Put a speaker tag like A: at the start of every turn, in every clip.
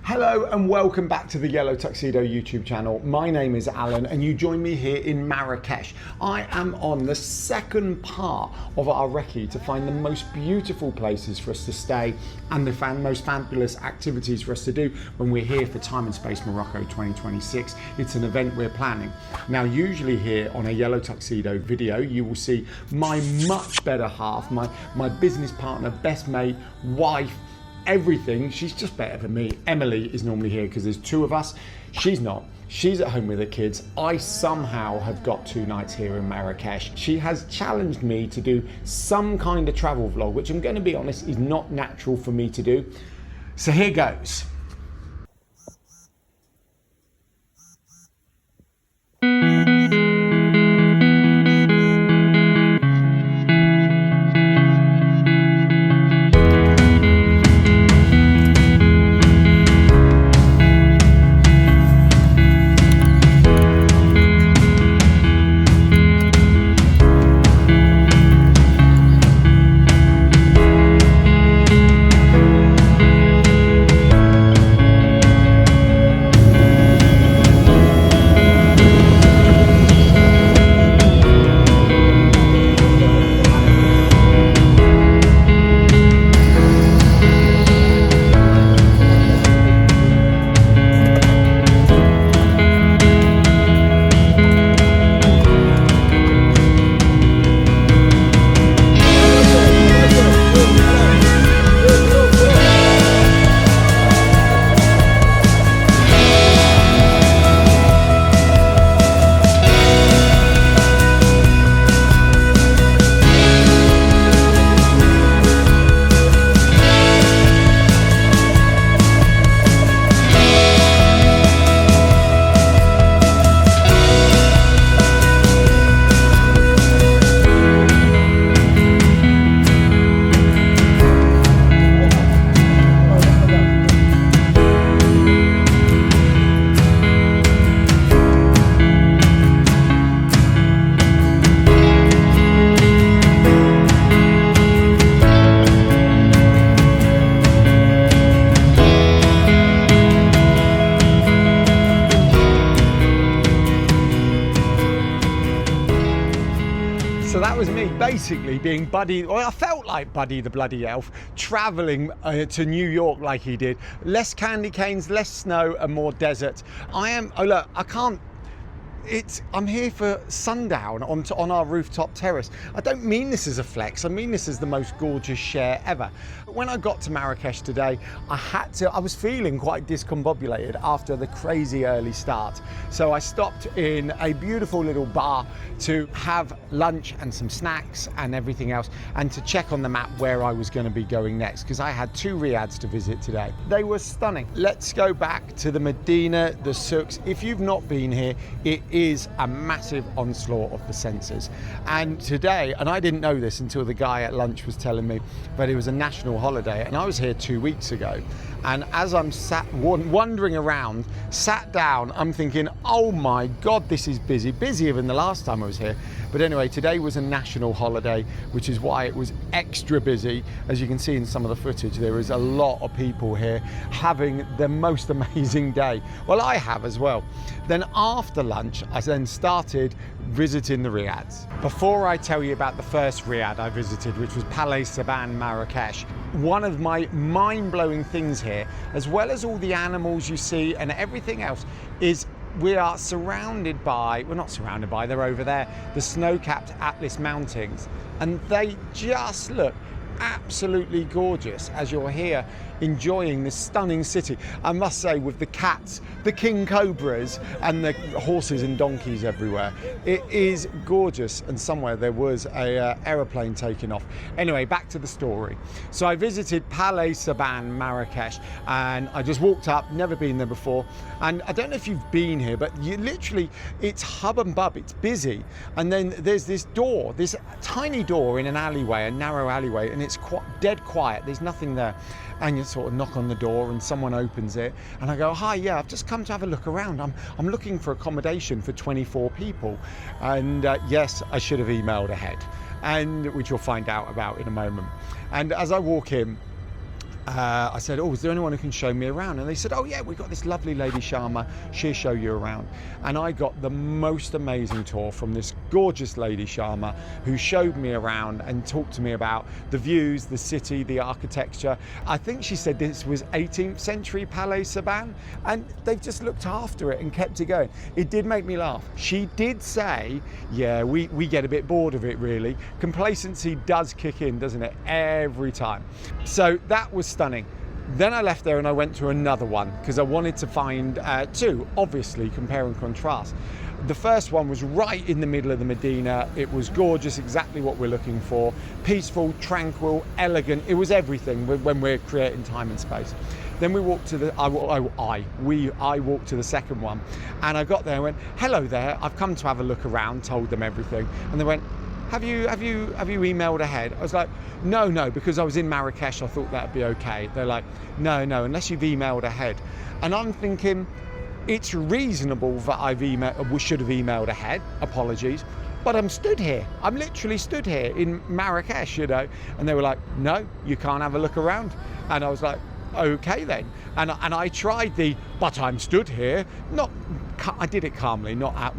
A: Hello and welcome back to the Yellow Tuxedo YouTube channel. My name is Alan and you join me here in Marrakech. I am on the second part of our recce to find the most beautiful places for us to stay and the most fabulous activities for us to do when we're here for Time Space Morocco 2026. It's an event we're planning. Now usually here on a Yellow Tuxedo video you will see my much better half, my business partner, best mate, wife, everything. She's just better than me. Emily is normally here because there's two of us. She's not. She's at home with her kids. I somehow have got 2 nights here in Marrakesh. She has challenged me to do some kind of travel vlog, which I'm going to be honest is not natural for me to do. So here goes. So that was me basically being Buddy, or I felt like Buddy the Bloody Elf, traveling to New York like he did. Less candy canes, less snow and more desert. I'm here for sundown on our rooftop terrace. I don't mean this as a flex, I mean this as the most gorgeous share ever. When I got to Marrakesh today, I was feeling quite discombobulated after the crazy early start. So I stopped in a beautiful little bar to have lunch and some snacks and everything else, and to check on the map where I was going to be going next, because I had 2 Riads to visit today. They were stunning. Let's go back to the Medina, the souks. If you've not been here, it is a massive onslaught of the senses. And today, and I didn't know this until the guy at lunch was telling me, but it was a national holiday and I was here 2 weeks ago. And as I'm wandering around, sat down, I'm thinking, oh my God, this is busy, busier than the last time I was here. But anyway, today was a national holiday, which is why it was extra busy. As you can see in some of the footage, there is a lot of people here having the most amazing day. Well, I have as well. Then after lunch, I then started visiting the Riads. Before I tell you about the first Riad I visited, which was Palais Saban, Marrakesh, one of my mind-blowing things here, as well as all the animals you see and everything else, is we are surrounded by, we're not surrounded by, they're over there, the snow-capped Atlas Mountains, and they just look absolutely gorgeous as you're here enjoying this stunning city. I must say, with the cats, the king cobras and the horses and donkeys everywhere, it is gorgeous. And somewhere there was a aeroplane taking off. Anyway, back to the story. So I visited Palais Saban, Marrakesh, and I just walked up, never been there before. And I don't know if you've been here, but you literally, it's hub and bub, it's busy. And then there's this door, this tiny door in an alleyway, a narrow alleyway, and it's dead quiet, there's nothing there. And you sort of knock on the door and someone opens it, and I go, hi, yeah, I've just come to have a look around. I'm looking for accommodation for 24 people. And yes, I should have emailed ahead, and which you'll find out about in a moment. And as I walk in, I said, oh, is there anyone who can show me around? And they said, oh yeah, we've got this lovely lady Sharma, she'll show you around. And I got the most amazing tour from this gorgeous lady Sharma, who showed me around and talked to me about the views, the city, the architecture. I think she said this was 18th century Palais Saban, and they've just looked after it and kept it going. It did make me laugh. She did say, yeah, we get a bit bored of it really. Complacency does kick in, doesn't it, every time. So that was stunning. Then I left there and I went to another one because I wanted to find two, obviously compare and contrast. The first one was right in the middle of the Medina. It was gorgeous, exactly what we're looking for. Peaceful, tranquil, elegant. It was everything when we're creating time and space. Then we walked to the, I walked to the second one, and I got there and went, hello there, I've come to have a look around, told them everything. And they went, have you emailed ahead? I was like, no, because I was in Marrakech, I thought that'd be okay. They're like, no, unless you've emailed ahead. And I'm thinking, it's reasonable that we should have emailed ahead, apologies, but I'm stood here. I'm literally stood here in Marrakech, you know. And they were like, no, you can't have a look around. And I was like, okay then. And I tried but I'm stood here, I did it calmly, not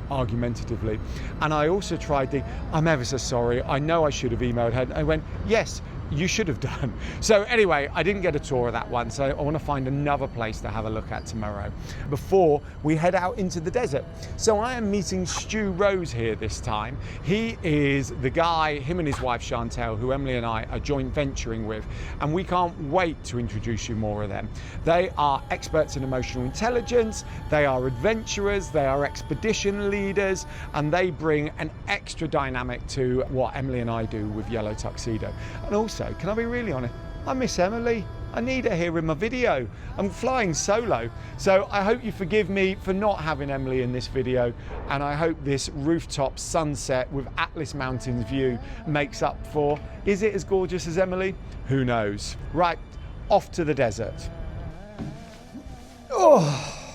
A: argumentatively. And I also tried I'm ever so sorry, I know I should have emailed her. And I went, yes, you should have done. So anyway, I didn't get a tour of that one, so I want to find another place to have a look at tomorrow before we head out into the desert. So I am meeting Stu Rose here this time. He is the guy, him and his wife Chantel, who Emily and I are joint venturing with, and we can't wait to introduce you more of them. They are experts in emotional intelligence, they are adventurers, they are expedition leaders, and they bring an extra dynamic to what Emily and I do with Yellow Tuxedo. And also, can I be really honest? I miss Emily. I need her here in my video. I'm flying solo. So I hope you forgive me for not having Emily in this video. And I hope this rooftop sunset with Atlas Mountains view makes up for, is it as gorgeous as Emily? Who knows? Right, off to the desert. Oh,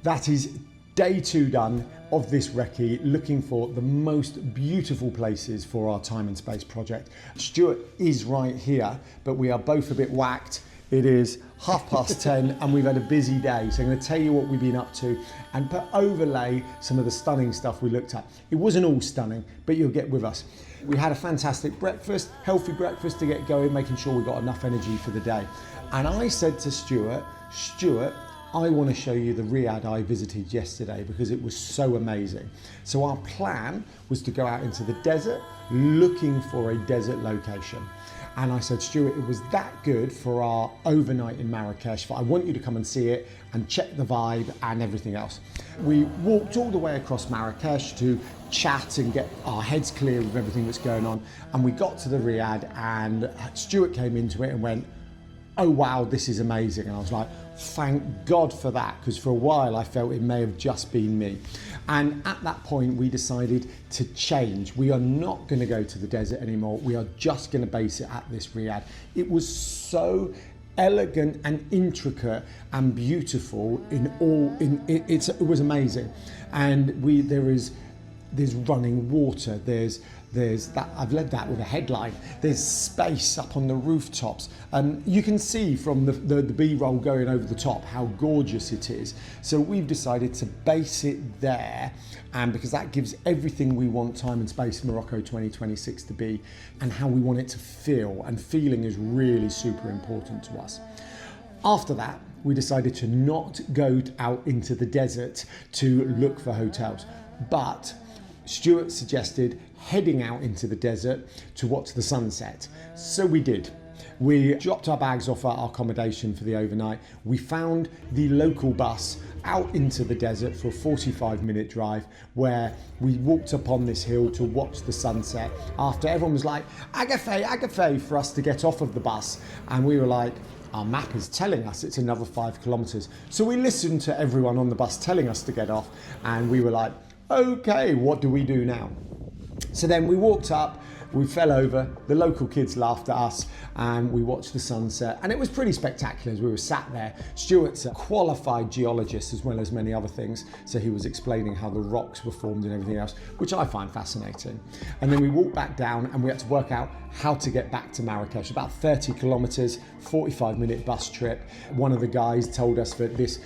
A: that is day 2 done of this recce, looking for the most beautiful places for our time and space project. Stuart is right here, but we are both a bit whacked. It is 10:30 and we've had a busy day. So I'm going to tell you what we've been up to and overlay some of the stunning stuff we looked at. It wasn't all stunning, but you'll get with us. We had a fantastic breakfast, healthy breakfast to get going, making sure we got enough energy for the day. And I said to Stuart, I want to show you the Riad I visited yesterday because it was so amazing. So our plan was to go out into the desert looking for a desert location. And I said, Stuart, it was that good for our overnight in Marrakesh that I want you to come and see it and check the vibe and everything else. We walked all the way across Marrakesh to chat and get our heads clear with everything that's going on. And we got to the Riad and Stuart came into it and went, oh wow, this is amazing. And I was like, thank God for that, because for a while I felt it may have just been me. And at that point we decided to change. We are not going to go to the desert anymore. We are just going to base it at this Riad. It was so elegant and intricate and beautiful it was amazing. And there's running water, there's that, I've led that with a headline, there's space up on the rooftops, and you can see from the B-roll going over the top how gorgeous it is. So we've decided to base it there, and because that gives everything we want Time and Space Morocco 2026 to be and how we want it to feel, and feeling is really super important to us. After that, we decided to not go out into the desert to look for hotels, but Stuart suggested heading out into the desert to watch the sunset. So we did. We dropped our bags off at our accommodation for the overnight. We found the local bus out into the desert for a 45-minute drive, where we walked up on this hill to watch the sunset after everyone was like, Agafe, for us to get off of the bus. And we were like, our map is telling us it's another 5 kilometers. So we listened to everyone on the bus telling us to get off, and we were like, okay, what do we do now? So then we walked up, We fell over, the local kids laughed at us, and we watched the sunset, and it was pretty spectacular as we were sat there. Stuart's a qualified geologist as well as many other things, so he was explaining how the rocks were formed and everything else, which I find fascinating. And then we walked back down and we had to work out how to get back to Marrakesh. About 30 kilometers, 45-minute bus trip. One of the guys told us that this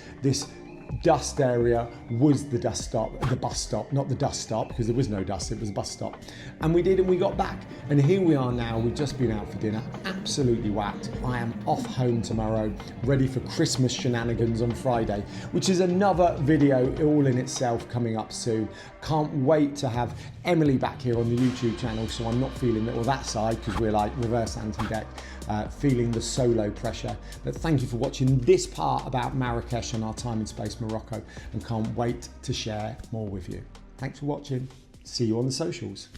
A: dust area was the bus stop, not the dust stop, because there was no dust, it was a bus stop. And we did, and we got back. And here we are now, we've just been out for dinner, absolutely whacked. I am off home tomorrow, ready for Christmas shenanigans on Friday, which is another video all in itself coming up soon. Can't wait to have Emily back here on the YouTube channel, so I'm not feeling that side, because we're like reverse anti-deck, feeling the solo pressure. But thank you for watching this part about Marrakesh and our time in Space Morocco, and can't wait to share more with you. Thanks for watching. See you on the socials.